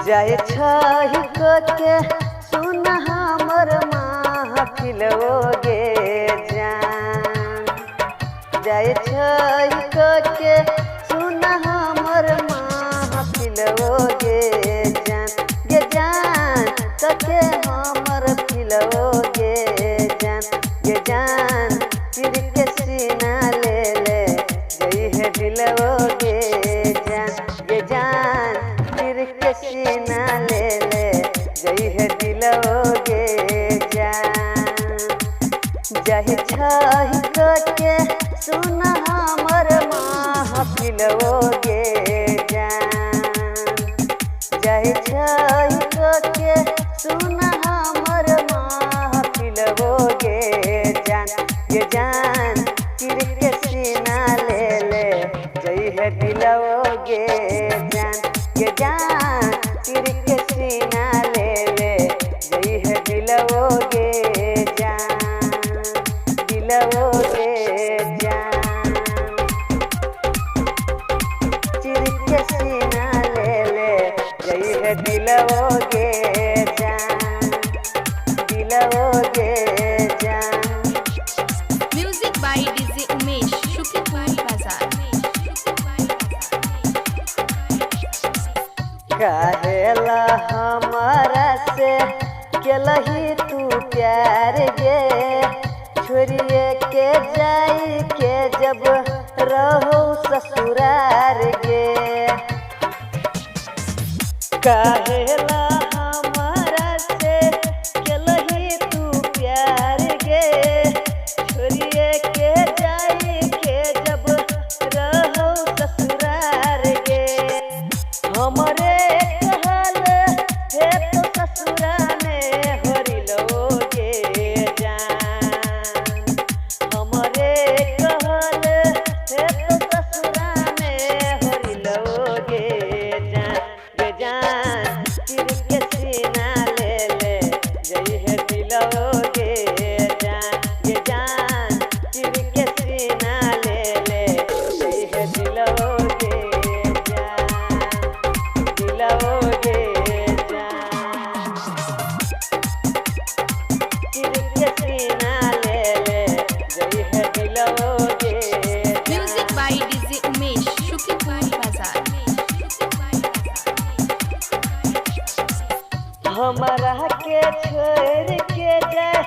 जाए छही के सुन हमर महफिलवो गे जान। जाए छही के सुन हमर महफिलवो गे जान। गे जान कके हमर फिलवो गे जान। गे जान चिर के सीना ले ले जई है दिलवो गे जान। गे जान चिर के सीना ले ले जई है दिलवो गे जान। जाहि छही के सुन हमर महफिलवो गे जान। जाहि छही के सुन हमर महफिलवो गे जान। गे जान चिर के सीना ले ले जई है दिलवो गे जान। गे जान चिर के सीना ले ले जई है दिलवो गे जान। दिलवो गे जान चिर के सीना ले ले जई है दिलवो गे जान। दिलवो गे जान। म्यूजिक बाय डीजे उमेश शुक्रिया बाजार। कहेला हमारा से केलही तू प्यार गे। छोड़िए के जाई के जब रहो ससुरार गे। कहेला हमारा से केलही तू प्यार गे। छोड़िए के जाई के जब रहो ससुरार गे। हमरे कहल हे तो ससुरा में होरिलो गे जान। हमरे कहल हे तो ससुरा में होरिलो गे जान। गे जान चिर के सीना ले ले जई है दिलवो गे जान। गे जान चिर के सीना ले ले जई है दिलवो गे जान। दिलवो गे जान चिर के सीना ले ले जई है दिलवो गे जान। म्यूजिक बाय डीजे उमेश शुक्रिया बाजार। हमरा के छोड़ के जाए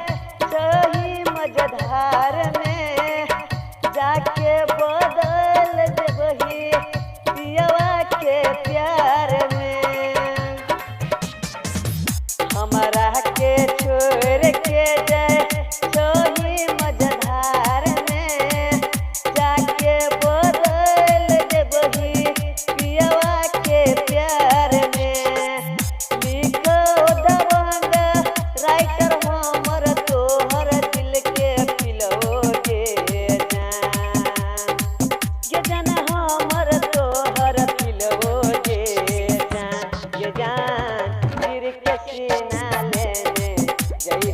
सही मझधार में जाके बदल देबही पियवा के प्यार में। हमरा के छोड़ के जाए सही मझधार में जाके बदल देबही पियवा के प्यार में। लिखो दबंग राइटर हमर तोहर दिल के पिलवो गे जान। गे जान हमर तोहर पिलवो गे जान। गे जान चिर के सीना ले ले जई